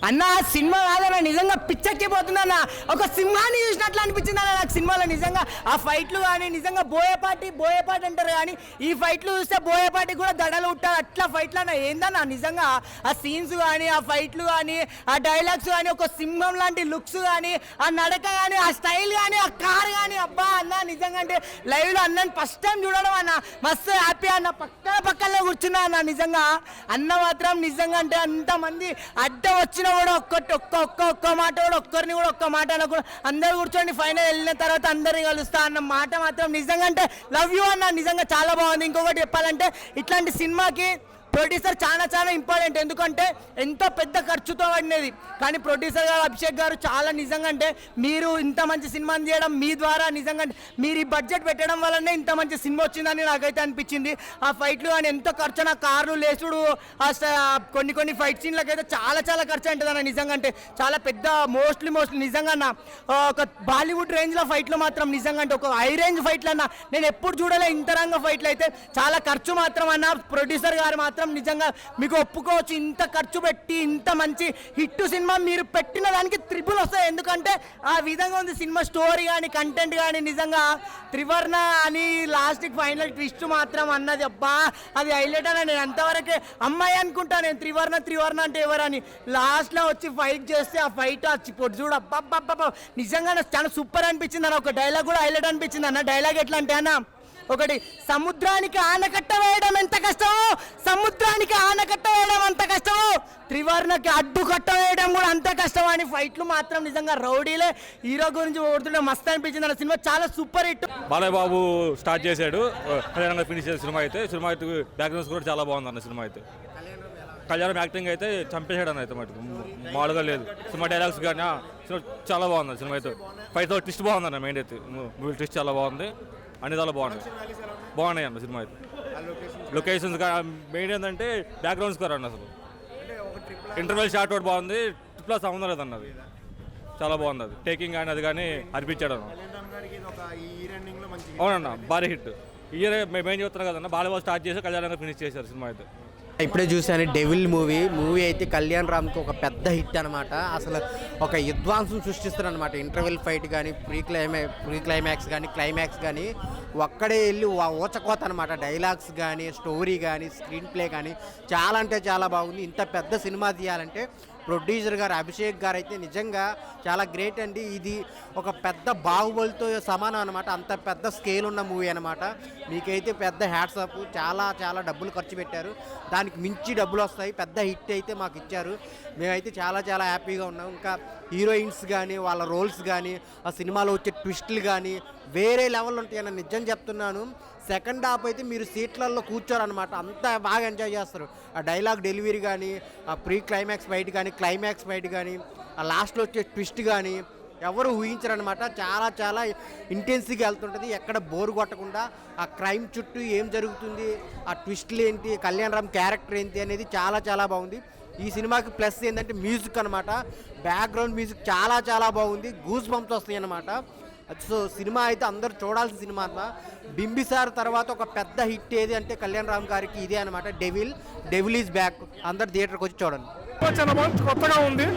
అన్న సినిమా కాదన్న, నిజంగా పిచ్చెక్కిపోతున్నా అన్న. ఒక సింహాన్ని చూసినట్లు అనిపించింది అన్న నాకు సినిమాలో. నిజంగా ఆ ఫైట్లు కానీ నిజంగా బోయపాటి అంటారు కానీ ఈ ఫైట్లు చూస్తే బోయపాటి కూడా దడలు ఉంటారు అట్లా ఫైట్లు అన్న. ఏందన్న నిజంగా ఆ సీన్స్ కానీ ఆ ఫైట్లు కానీ ఆ డైలాగ్స్ కానీ ఒక సింహం లాంటి లుక్స్ కానీ ఆ నడక కానీ ఆ స్టైల్ కానీ ఆ కార్ కానీ అబ్బా అన్న నిజంగా అంటే లైవ్లో అన్నని ఫస్ట్ టైం చూడడం అన్న మస్తు హ్యాపీ అన్న. పక్కనే కూర్చున్నా అన్న. నిజంగా అన్న మాత్రం నిజంగా అంటే అంతమంది అడ్డం వచ్చినా కూడా ఒక్క మాట కూడా ఒక్కరిని కూడా ఒక్క మాట అనకుండా అందరు కూర్చొని ఫైనల్ వెళ్ళిన తర్వాత అందరిని కలుస్తా అన్న మాట మాత్రం నిజంగా అంటే లవ్ యూ అన్న. నిజంగా చాలా బాగుంది. ఇంకొకటి చెప్పాలంటే ఇట్లాంటి సినిమాకి ప్రొడ్యూసర్ చాలా ఇంపార్టెంట్. ఎందుకంటే ఎంతో పెద్ద ఖర్చుతో పడినది కానీ ప్రొడ్యూసర్ గారు అభిషేక్ గారు చాలా నిజంగా అంటే మీరు ఇంత మంచి సినిమాని చేయడం మీ ద్వారా నిజంగా మీరు ఈ బడ్జెట్ పెట్టడం వల్లనే ఇంత మంచి సినిమా వచ్చిందని నాకైతే అనిపించింది. ఆ ఫైట్లు కానీ ఎంతో ఖర్చు, నా కార్లు లేచుడు కొన్ని ఫైట్ సీన్లకు అయితే చాలా ఖర్చు ఉంటుంది అన్న. నిజంగా అంటే చాలా పెద్ద మోస్ట్లీ నిజంగా అన్న ఒక బాలీవుడ్ రేంజ్లో ఫైట్లు మాత్రం నిజంగా అంటే ఒక హై రేంజ్ ఫైట్లు అన్న నేను ఎప్పుడు చూడలే. ఇంత రంగ ఫైట్లు అయితే చాలా ఖర్చు మాత్రం అన్న. ప్రొడ్యూసర్ గారు మాత్రం నిజంగా మీకు ఒప్పుకోవచ్చు. ఇంత ఖర్చు పెట్టి ఇంత మంచి హిట్ సినిమా మీరు పెట్టిన దానికి త్రిబుల్ వస్తాయి. ఎందుకంటే ఆ విధంగా ఉంది సినిమా స్టోరీ కానీ కంటెంట్ కానీ. నిజంగా త్రివర్ణ అని లాస్ట్కి ఫైనల్ ట్విస్ట్ మాత్రం అన్నది అబ్బా అది హైలైట్ అని. నేను అంతవరకే అమ్మాయి అనుకుంటా నేను త్రివర్ణ అంటే ఎవరని. లాస్ట్లో వచ్చి ఫైట్ చేస్తే ఆ ఫైట్ పొట్టు చూడు అబ్బా నిజంగా చాలా సూపర్ అనిపించింది అన్న. ఒక డైలాగ్ కూడా హైలైట్ అనిపించింది అన్న. డైలాగ్ ఎట్లా అంటే అన్న ఒకటి, సముద్రానికి ఆనకట్ట వేయడం ఎంత కష్టమో సముద్రానికి ఆనకట్ట వేయడం అంత కష్టమో త్రివర్ణకి అడ్డు కట్ట వేయడం కూడా అంత కష్టం అని. ఫైట్లు మాత్రం నిజంగా రౌడీలే. హీరో గురించి ఓడుతుంటే మస్తు అనిపించింది అన్న. సినిమా చాలా super hit. Balayya Babu start చేశాడు, ఫినిష్ చేసే సినిమా అయితే బ్యాక్గ్రౌండ్స్ కూడా చాలా బాగుంది అన్న. సినిమా అయితే కళ్యాణం యాక్టింగ్ అయితే చంపేశాడు అన్న. అయితే మటుకు మామూలుగా లేదు. సినిమా డైలాగ్స్ కానీ సినిమా చాలా బాగుంది సినిమా అయితే. ఫైట్ ట్విస్ట్ బాగుంది అన్న. మెయిన్ అయితే మూవీ ట్విస్ట్ చాలా బాగుంది. అన్ని చాలా బాగున్నాయి అన్న. సినిమా అయితే లొకేషన్స్ మెయిన్ ఏంటంటే బ్యాక్గ్రౌండ్స్ కూడా అన్న. అసలు ఇంటర్వెల్ షాట్ ఒకటి బాగుంది. ప్లస్ సంబంధం లేదు అన్నది చాలా బాగుంది. అది టేకింగ్ కానీ అది కానీ అనిపించాడు అన్న. అవునన్న భారీ హిట్. ఇయర్ మేము చెప్తున్నాం కదన్న, బాలీవుడ్ స్టార్ట్ చేసి కళ్యాణంగా ఫినిష్ చేశారు సినిమా అయితే. ఇప్పుడే చూసాను డెవిల్ మూవీ అయితే కళ్యాణ్ రామ్కి ఒక పెద్ద హిట్ అనమాట. అసలు ఒక విధ్వంసం సృష్టిస్తారు అనమాట. ఇంటర్వెల్ ఫైట్ కానీ ప్రీ క్లైమాక్స్ కానీ క్లైమాక్స్ కానీ ఒక్కడే వెళ్ళి ఊచకోత అనమాట. డైలాగ్స్ కానీ స్టోరీ కానీ స్క్రీన్ ప్లే కానీ చాలా అంటే చాలా బాగుంది. ఇంత పెద్ద సినిమా తీయాలంటే ప్రొడ్యూసర్ గారు అభిషేక్ గారు అయితే నిజంగా చాలా గ్రేట్ అండి. ఇది ఒక పెద్ద బాహుబలితో సమానం అనమాట. అంత పెద్ద స్కేల్ ఉన్న మూవీ అనమాట. మీకైతే పెద్ద హ్యాట్స్ ఆఫ్. చాలా డబ్బులు ఖర్చు పెట్టారు. దానికి మించి డబ్బులు వస్తాయి. పెద్ద హిట్ అయితే మాకు ఇచ్చారు. మేమైతే చాలా హ్యాపీగా ఉన్నాం. ఇంకా హీరోయిన్స్ కానీ వాళ్ళ రోల్స్ కానీ ఆ సినిమాలో వచ్చే ట్విస్టులు కానీ వేరే లెవెల్ ఉంటాయని నిజం చెప్తున్నాను. సెకండ్ హాఫ్ అయితే మీరు సీట్లలో కూర్చోరనమాట. అంత బాగా ఎంజాయ్ చేస్తారు. ఆ డైలాగ్ డెలివరీ కానీ ఆ ప్రీ క్లైమాక్స్ ఫైట్ కానీ క్లైమాక్స్ ఫైట్ కానీ ఆ లాస్ట్లో వచ్చే ట్విస్ట్ కానీ ఎవరు ఊహించరనమాట. చాలా ఇంటెన్స్గా వెళ్తుంటుంది. ఎక్కడ బోర్ కొట్టకుండా ఆ క్రైమ్ చుట్టూ ఏం జరుగుతుంది, ఆ ట్విస్ట్లు ఏంటి, కళ్యాణ్ రామ్ క్యారెక్టర్ ఏంటి అనేది చాలా బాగుంది. ఈ సినిమాకి ప్లస్ ఏంటంటే మ్యూజిక్ అనమాట. బ్యాక్గ్రౌండ్ మ్యూజిక్ చాలా బాగుంది. గూస్ బంప్స్ వస్తాయి అన్నమాట. సో సినిమా అయితే అందరు చూడాల్సిన సినిమా అన్నమాట. బింబిసార్ తర్వాత ఒక పెద్ద హిట్ ఏది అంటే కళ్యాణ్ రామ్ గారికి ఇదే అనమాట. Devil is back. అందరు థియేటర్కి వచ్చి చూడండి. చాలా బాగుంది, కొత్తగా ఉంది.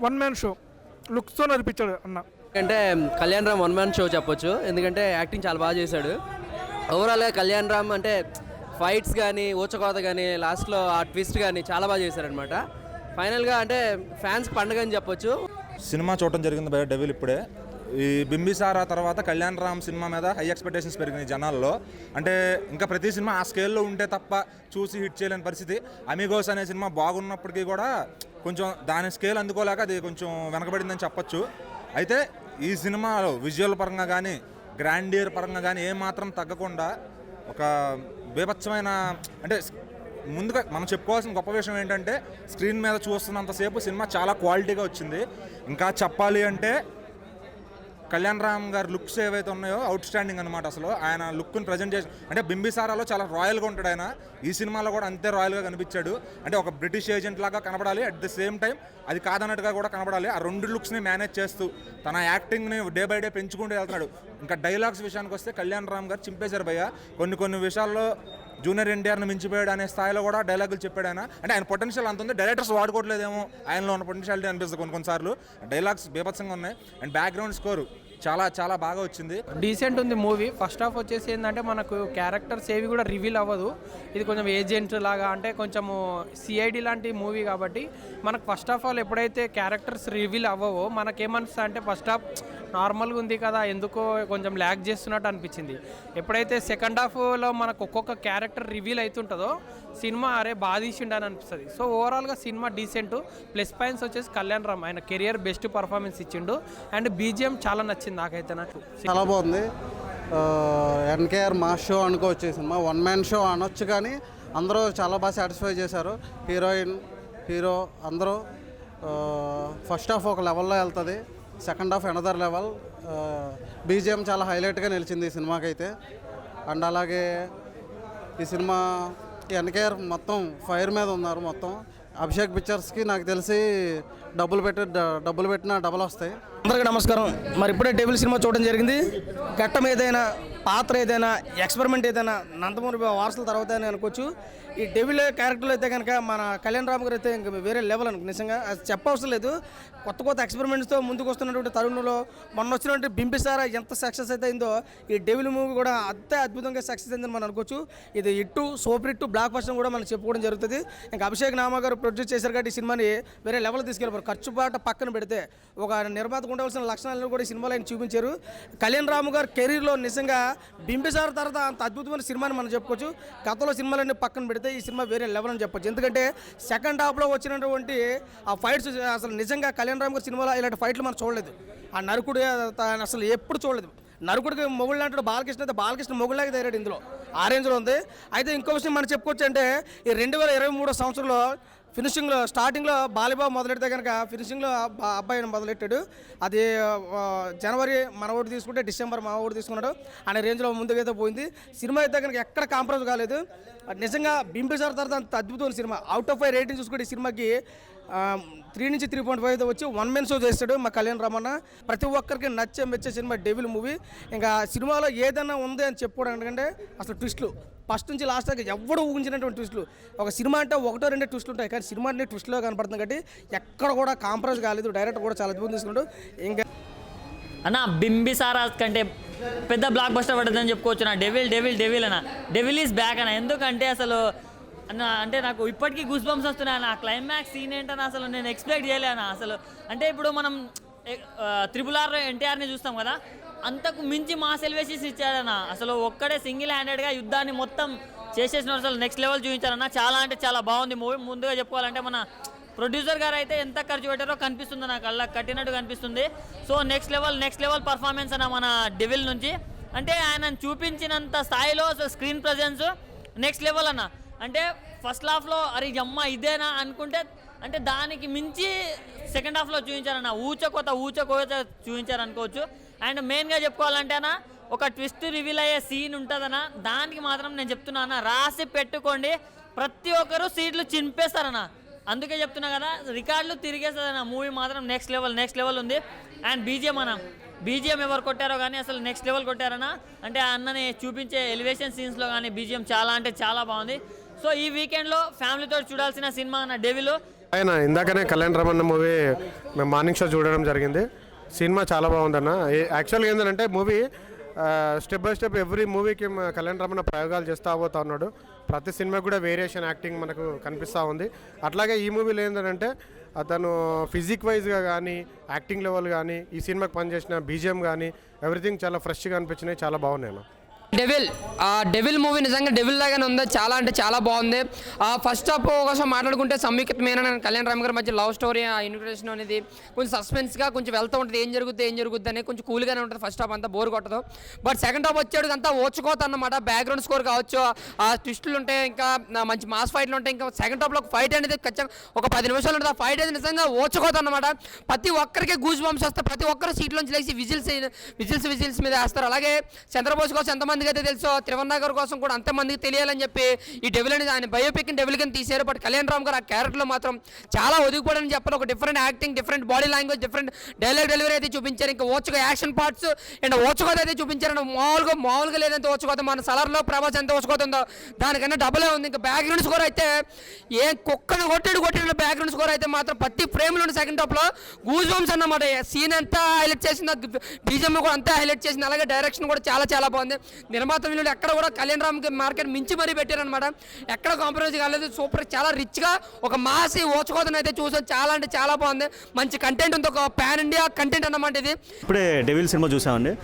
వన్ మ్యాన్ షో లుక్స్తో నడిపించాడు అన్న. అంటే Kalyan Ram one man show చెప్పొచ్చు. ఎందుకంటే యాక్టింగ్ చాలా బాగా చేశాడు. ఓవరాల్గా కళ్యాణ్ రామ్ అంటే ఫైట్స్ కానీ ఊచకోత కానీ లాస్ట్లో ఆ ట్విస్ట్ కానీ చాలా బాగా చేశారనమాట. ఫైనల్గా అంటే ఫ్యాన్స్ పండుగ అని చెప్పొచ్చు. సినిమా చూడటం జరిగింది బయట డెవిల్. ఇప్పుడే ఈ బింబిసారా తర్వాత కళ్యాణ్ రామ్ సినిమా మీద హై ఎక్స్పెక్టేషన్స్ పెరిగినాయి జనాల్లో. అంటే ఇంకా ప్రతి సినిమా ఆ స్కేల్లో ఉంటే తప్ప చూసి హిట్ చేయలేని పరిస్థితి. అమిగోస్ అనే సినిమా బాగున్నప్పటికీ కూడా కొంచెం దాని స్కేల్ అందుకోలేక అది కొంచెం వెనకబడిందని చెప్పొచ్చు. అయితే ఈ సినిమాలో విజువల్ పరంగా కానీ గ్రాండియర్ పరంగా కానీ ఏమాత్రం తగ్గకుండా ఒక బీభత్సమైన అంటే ముందుగా మనం చెప్పుకోవాల్సిన గొప్ప విషయం ఏంటంటే స్క్రీన్ మీద చూస్తున్నంతసేపు సినిమా చాలా క్వాలిటీగా వచ్చింది. ఇంకా చెప్పాలి అంటే కళ్యాణ్ రామ్ గారి లుక్స్ ఏవైతే ఉన్నాయో అవుట్ స్టాండింగ్ అనమాట. అసలు ఆయన లుక్ని ప్రజెంట్ చేసి అంటే బింబిసారాలో చాలా రాయల్గా ఉంటాడు ఆయన. ఈ సినిమాలో కూడా అంతే రాయల్గా కనిపించాడు. అంటే ఒక బ్రిటిష్ ఏజెంట్ లాగా కనబడాలి, అట్ ద సేమ్ టైం అది కాదన్నట్టుగా కూడా కనబడాలి. ఆ రెండు లుక్స్ని మేనేజ్ చేస్తూ తన యాక్టింగ్ని డే బై డే పెంచుకుంటూ వెళ్తున్నాడు. ఇంకా డైలాగ్స్ విషయానికి వస్తే కళ్యాణ్ రామ్ గారు చింపేశారు భయ్య. కొన్ని విషయాల్లో జూనియర్ ఎన్టీఆర్ని మించిపోయాడు అనే స్థాయిలో కూడా డైలాగులు చెప్పాడు ఆయన. అంటే ఆయన పొటెన్షియల్ అంత ఉంది, డైరెక్టర్స్ వాడుకోవట్లేదేమో ఆయనలో ఉన్న పొటెన్షియాలిటీ అనిపిస్తుంది కొన్నిసార్లు. డైలాగ్స్ బీభత్సంగా ఉన్నాయి అండ్ బ్యాక్గ్రౌండ్ స్కోరు చాలా చాలా బాగా వచ్చింది. డీసెంట్ ఉంది మూవీ. ఫస్ట్ హాఫ్ వచ్చేసి ఏంటంటే మనకు క్యారెక్టర్స్ ఏవి కూడా రివీల్ అవ్వదు. ఇది కొంచెం ఏజెంట్ లాగా, అంటే కొంచెము సిఐడి లాంటి మూవీ కాబట్టి మనకు ఫస్ట్ ఆఫ్ ఆల్ ఎప్పుడైతే క్యారెక్టర్స్ రివీల్ అవ్వవో మనకేమనిపిస్తుంది అంటే ఫస్ట్ హాఫ్ నార్మల్గా ఉంది కదా, ఎందుకో కొంచెం ల్యాగ్ చేస్తున్నట్టు అనిపించింది. ఎప్పుడైతే సెకండ్ హాఫ్లో మనకు ఒక్కొక్క క్యారెక్టర్ రివీల్ అవుతుంటుందో సినిమా అరే బాగా తీసిండు అని అనిపిస్తుంది. సో ఓవరాల్గా సినిమా డీసెంట్. ప్లస్ పాయింట్స్ వచ్చేసి కళ్యాణ్ రామ్ ఆయన కెరియర్ బెస్ట్ పర్ఫార్మెన్స్ ఇచ్చిండు అండ్ బీజిఎం చాలా నచ్చింది నాకైతే. నాకు చాలా బాగుంది. ఎన్కేఆర్ మాస్ షో అనుకోవచ్చు. సినిమా వన్ మ్యాన్ షో అనొచ్చు కానీ అందరూ చాలా బాగా సాటిస్ఫై చేశారు. హీరోయిన్, హీరో అందరూ. ఫస్ట్ హాఫ్ ఒక లెవెల్లో వెళ్తుంది, second half another level. BGM చాలా హైలైట్గా నిలిచింది ఈ సినిమాకి అయితే. అండ్ అలాగే ఈ సినిమా ఎన్కేఆర్ మొత్తం ఫైర్ మీద ఉన్నారు. మొత్తం అభిషేక్ పిక్చర్స్కి నాకు తెలిసి డబ్బులు పెట్టినా డబుల్ వస్తాయి. అందరికీ నమస్కారం. మరి ఇప్పుడే డెవిల్ సినిమా చూడడం జరిగింది. ఘట్టం ఏదైనా, పాత్ర ఏదైనా, ఎక్స్పెరిమెంట్ ఏదైనా నందమూరి వారసుల తర్వాత అని అనుకోవచ్చు. ఈ డెవిల్ క్యారెక్టర్లో అయితే కనుక మన కళ్యాణ్ రామ్ గారు అయితే ఇంకా వేరే లెవెల్ అనుకో. నిజంగా అది చెప్పవసరం లేదు. కొత్త కొత్త ఎక్స్పెరిమెంట్స్తో ముందుకు వస్తున్నటువంటి తరుణంలో మొన్న వచ్చినటువంటి బింబిసారా ఎంత సక్సెస్ అయితే అయిందో ఈ డెవిల్ మూవీ కూడా అంతే అద్భుతంగా సక్సెస్ అయిందని మనం అనుకోవచ్చు. ఇది ఇట్టు సూపర్ హిట్ బ్లాక్ బస్టర్ కూడా మనం చెప్పుకోవడం జరుగుతుంది. ఇంకా అభిషేక్ నామా గారు ప్రొడ్యూస్ చేశారు కాబట్టి ఈ సినిమాని వేరే లెవెల్ తీసుకెళ్ళిపోరు. ఖర్చు బాట పక్కన పెడితే ఒక నిర్మాతకు ఉండవలసిన లక్షణాలను కూడా ఈ సినిమాలో ఆయన చూపించారు. కళ్యాణ్ రామ్ గారు కెరీర్లో నిజంగా బింబిసార్ తర్వాత అంత అద్భుతమైన సినిమాని మనం చెప్పుకోవచ్చు. గతంలో సినిమాలన్నీ పక్కన పెడితే ఈ సినిమా వేరే లెవెల్ అని చెప్పొచ్చు. ఎందుకంటే సెకండ్ హాఫ్లో వచ్చినటువంటి ఆ ఫైట్స్ అసలు నిజంగా కళ్యాణ్ రామ్ గారి సినిమాలో ఇలాంటి ఫైట్లు మనం చూడలేదు. ఆ నరుకుడు అసలు ఎప్పుడు చూడలేదు. నరుకుడికి మొగుళ్ళు అంటాడు బాలకృష్ణ, అయితే బాలకృష్ణ మొగుళ్ళగా తయారాడు ఇందులో. ఆ రేంజ్లో ఉంది. అయితే ఇంకో విషయం మనం చెప్పుకోవచ్చు అంటే ఈ 2023 సంవత్సరంలో ఫినిషింగ్లో స్టార్టింగ్లో బాలీబాబు మొదలెడితే కనుక ఫినిషింగ్లో అబ్బాయిని మొదలెట్టాడు. అది జనవరి మన ఓటు తీసుకుంటే డిసెంబర్ మా ఓటు తీసుకున్నాడు అనే రేంజ్లో ముందుకైతే పోయింది. సినిమా అయితే కనుక ఎక్కడ కాంప్రమైజ్ కాలేదు. నిజంగా బింబిసార్ తర్వాత అంత అద్భుతమైన సినిమా. అవుట్ ఆఫ్ 5 రేటింగ్ చూసుకుంటే ఈ సినిమాకి 3 నుంచి 3.5 అయితే వచ్చి 1 మెన్ షో చేస్తాడు మా కళ్యాణ్ రామన్న. ప్రతి ఒక్కరికి మెచ్చే సినిమా డెవిల్ మూవీ. ఇంకా సినిమాలో ఏదైనా ఉంది అని చెప్పుకోవడానికంటే అసలు ట్విస్టులు ఫస్ట్ నుంచి లాస్ట్ దాకా ఎవడు ఊహించినటువంటి ట్విస్టులు. ఒక సినిమా అంటే 1-2 ట్విస్టులు ఉంటాయి, కానీ సినిమా అంటే ట్విస్ట్లో కనపడుతుంది కాబట్టి ఎక్కడ కూడా కాంప్రమైజ్ కాలేదు. డైరెక్టర్ కూడా చాలా అద్భుతం తీసుకున్నాడు. ఇంకా అన్న బింబిసారా కంటే పెద్ద బ్లాక్ బస్టర్ పడుతుందని చెప్పుకోవచ్చు. నా డెవిల్ అన్న డెవిల్ ఈజ్ బ్యాక్ అన్న. ఎందుకంటే అసలు అన్న అంటే నాకు ఇప్పటికీ గూస్ బంప్స్ వస్తున్నాయి అన్న. క్లైమాక్స్ సీన్ ఏంటన్నా అసలు నేను ఎక్స్పెక్ట్ చేయలే అన్న. అసలు అంటే ఇప్పుడు మనం RRR ఎన్టీఆర్ని చూస్తాం కదా, అంతకు మించి మాస్ ఎలివేషన్స్ ఇచ్చాడన్న. అసలు ఒక్కడే సింగిల్ హ్యాండెడ్గా యుద్ధాన్ని మొత్తం చేసేసిన అసలు నెక్స్ట్ లెవెల్ చూపించారన్న. చాలా అంటే చాలా బాగుంది మూవీ. ముందుగా చెప్పుకోవాలంటే మన ప్రొడ్యూసర్ గారు అయితే ఎంత ఖర్చు పెట్టారో కనిపిస్తుంది, నాకు అలా కట్టినట్టు కనిపిస్తుంది. సో నెక్స్ట్ లెవెల్ పర్ఫార్మెన్స్ అన్న మన డెవిల్ నుంచి. అంటే ఆయన చూపించినంత స్థాయిలో అసలు స్క్రీన్ ప్రజెన్స్ నెక్స్ట్ లెవెల్ అన్న. అంటే ఫస్ట్ హాఫ్లో అరే అమ్మ ఇదేనా అనుకుంటే అంటే దానికి మించి సెకండ్ హాఫ్లో చూపించారన్న. ఊచకోత చూపించారనుకోవచ్చు. అండ్ మెయిన్గా చెప్పుకోవాలంటే అన్న ఒక ట్విస్ట్ రివీల్ అయ్యే సీన్ ఉంటుందన్న. దానికి మాత్రం నేను చెప్తున్నా అన్న, రాసి పెట్టుకోండి. ప్రతి ఒక్కరు సీట్లు చింపేస్తారన్న. అందుకే చెప్తున్నా కదా, రికార్డులు తిరిగేస్తుందన్న. మూవీ మాత్రం నెక్స్ట్ లెవెల్ ఉంది. అండ్ బీజిఎం ఎవరు కొట్టారో కానీ అసలు నెక్స్ట్ లెవెల్ కొట్టారన్న. అంటే ఆ అన్నని చూపించే ఎలివేషన్ సీన్స్లో కానీ బీజిఎం చాలా అంటే చాలా బాగుంది. సో ఈ వీకెండ్లో ఫ్యామిలీతో చూడాల్సిన సినిమా అన్న డెవిల్. ఆయన ఇందాకనే కళ్యాణ్ రామన్న మూవీ మేము మార్నింగ్ షో చూడడం జరిగింది. సినిమా చాలా బాగుందన్న. యాక్చువల్గా ఏంటంటే movie step by step every మూవీకి కళ్యాణ్ రామన్న ప్రయోగాలు చేస్తూ పోతా ఉన్నాడు. ప్రతి సినిమా కూడా వేరియేషన్ యాక్టింగ్ మనకు కనిపిస్తూ ఉంది. అట్లాగే ఈ మూవీలో ఏంటంటే అతను ఫిజిక్ వైజ్గా కానీ యాక్టింగ్ లెవెల్ కానీ ఈ సినిమాకి పనిచేసిన బీజిఎం కానీ ఎవ్రీథింగ్ చాలా ఫ్రెష్గా అనిపించినాయి, చాలా బాగున్నాయి. డెవిల్ మూవీ నిజంగా డెవిల్ లాగానే ఉంది. చాలా అంటే చాలా బాగుంది. ఫస్ట్ హాఫ్ కోసం మాట్లాడుకుంటే సంయుక్త మీనన్ అండ్ కళ్యాణ్ రామ్ గారి మధ్య లవ్ స్టోరీ ఇన్విటేషన్ అనేది కొంచెం సస్పెన్స్గా కొంచెం వెళ్తూ ఉంటుంది. ఏం జరుగుద్ది అని కొంచెం కూల్గానే ఉంటుంది. ఫస్ట్ హాఫ్ అంతా బోర్ కొట్టదు. బట్ సెకండ్ హాఫ్ వచ్చేది అంతా ఓచుకోత అన్నమాట. బ్యాక్గ్రౌండ్ స్కోర్ కావచ్చు, ఆ ట్విస్టులు ఉంటాయి, ఇంకా మంచి మాస్ ఫైట్లు ఉంటాయి. ఇంకా సెకండ్ హాఫ్లో ఒక ఫైట్ అనేది ఖచ్చితంగా ఒక 10 నిమిషాలు ఉంటుంది. ఆ ఫైట్ అనేది నిజంగా ఓచుకోత అన్నమాట. ప్రతి ఒక్కరికి గూస్ బంప్స్ వస్తాయి. ప్రతి ఒక్కరు సీట్లోంచి లేచి విజిల్స్ మీద వేస్తారు. అలాగే చంద్రబోస్ కోసం ఎంతమంది మందికి అయితే తెలుసో త్రివర్ణనగర్ కోసం కూడా అంతమందికి తెలియాలని చెప్పి ఈ డెవిల్ అనేది ఆయన బయోపిక్ డెవిల్ కింద తీశారు. బట్ కళ్యాణ్ రామ్ గారు ఆ క్యారెక్టర్లో మాత్రం చాలా ఒదిగిపోవడానికి చెప్పాలి. ఒక different acting, different body language, different dialogue delivery అయితే చూపించారు. ఇంకా ఓచుగా యాక్షన్ పార్ట్స్ అండ్ ఓచుకోత అయితే చూపించారు. మామూలుగా లేదంటే ఓచుకోత మన సలర్లో ప్రభాస్ ఎంత ఓచుకోతుందో దానికన్నా డబులే ఉంది. ఇంకా బ్యాక్గ్రౌండ్ స్కోర్ అయితే ఏ కుక్కను కొట్టిన బ్యాక్గ్రౌండ్ స్కోర్ అయితే మాత్రం ప్రతి ఫ్రేమ్లో ఉన్న సెకండ్ హాఫ్లో గూజ్ బంప్స్ అన్నమాట. సీన్ అంతా హైలైట్ చేసింది, బీజిఎం కూడా అంతా హైలైట్ చేసింది. అలాగే డైరెక్షన్ కూడా చాలా బాగుంది. నిర్మాత వీళ్ళు ఎక్కడ కూడా కళ్యాణ్ రామ్ మార్కెట్ మించి మరీ పెట్టారనమాట. ఎక్కడ కాంప్రమైజ్ కాలేదు. సూపర్, చాలా రిచ్గా ఒక మాసి ఓచుకోతను అయితే చూసాం. చాలా అంటే చాలా బాగుంది. మంచి కంటెంట్ ఉంది, ఒక పాన్ ఇండియా కంటెంట్ అన్నమాట ఇది. ఇప్పుడే డెవిల్ సినిమా చూసామండి,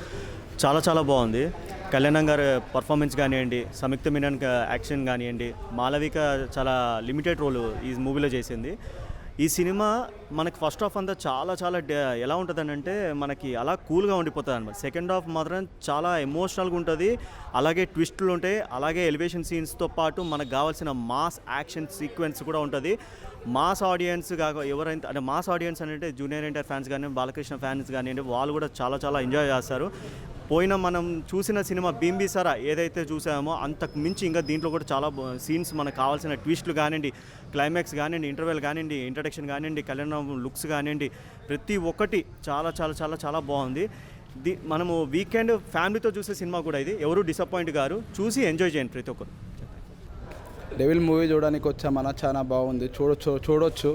చాలా బాగుంది. కళ్యాణ్ గారి పర్ఫార్మెన్స్ కానివ్వండి, సంయుక్త మీనన్ యాక్షన్ కానివ్వండి, మాలవిక చాలా లిమిటెడ్ రోల్ ఈ మూవీలో చేసింది. ఈ సినిమా మనకి ఫస్ట్ హాఫ్ అంతా చాలా ఎలా ఉంటుందని అంటే మనకి అలా కూల్గా ఉండిపోతుంది అనమాట. సెకండ్ హాఫ్ మాత్రం చాలా ఎమోషనల్గా ఉంటుంది. అలాగే ట్విస్టులు ఉంటాయి, అలాగే ఎలివేషన్ సీన్స్తో పాటు మనకు కావాల్సిన మాస్ యాక్షన్ సీక్వెన్స్ కూడా ఉంటుంది. మాస్ ఆడియన్స్ ఎవరైతే అంటే మాస్ ఆడియన్స్ అంటే జూనియర్ ఎన్టీఆర్ ఫ్యాన్స్ కానీ, బాలకృష్ణ ఫ్యాన్స్ కానివ్వండి, వాళ్ళు కూడా చాలా ఎంజాయ్ చేస్తారు. పోయిన మనం చూసిన సినిమా బింబిసారా ఏదైతే చూసామో అంతకు మించి ఇంకా దీంట్లో కూడా చాలా సీన్స్ మనకు కావాల్సిన ట్విస్టులు కానివ్వండి, క్లైమాక్స్ కానివ్వండి, ఇంటర్వెల్ కానివ్వండి, ఇంట్రడక్షన్ కానివ్వండి, కళ్యాణ లుక్స్ కానివ్వండి, ప్రతి ఒక్కటి చాలా బాగుంది. మనము వీకెండ్ ఫ్యామిలీతో చూసే సినిమా కూడా ఇది. ఎవరు డిసప్పాయింట్ గారు, చూసి ఎంజాయ్ చేయండి ప్రతి ఒక్కరు. డెవిల్ మూవీ చూడడానికి వచ్చామన్న, చాలా బాగుంది. చూడొచ్చు మరి చూడొచ్చు.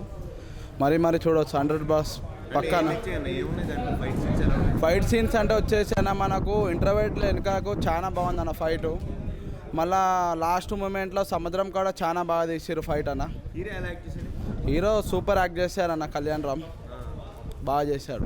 100% పక్కన ఫైట్ సీన్స్ అంటే వచ్చేసి అన్న మనకు ఇంటర్వెల్ వెనకకు చాలా బాగుంది అన్న ఫైట్. మళ్ళా లాస్ట్ మూమెంట్లో సముద్రం కూడా చాలా బాగా తీసారు ఫైట్ అన్న. హీరో సూపర్ యాక్ట్ చేశారన్న, కళ్యాణ్ రామ్ బాగా చేశాడు.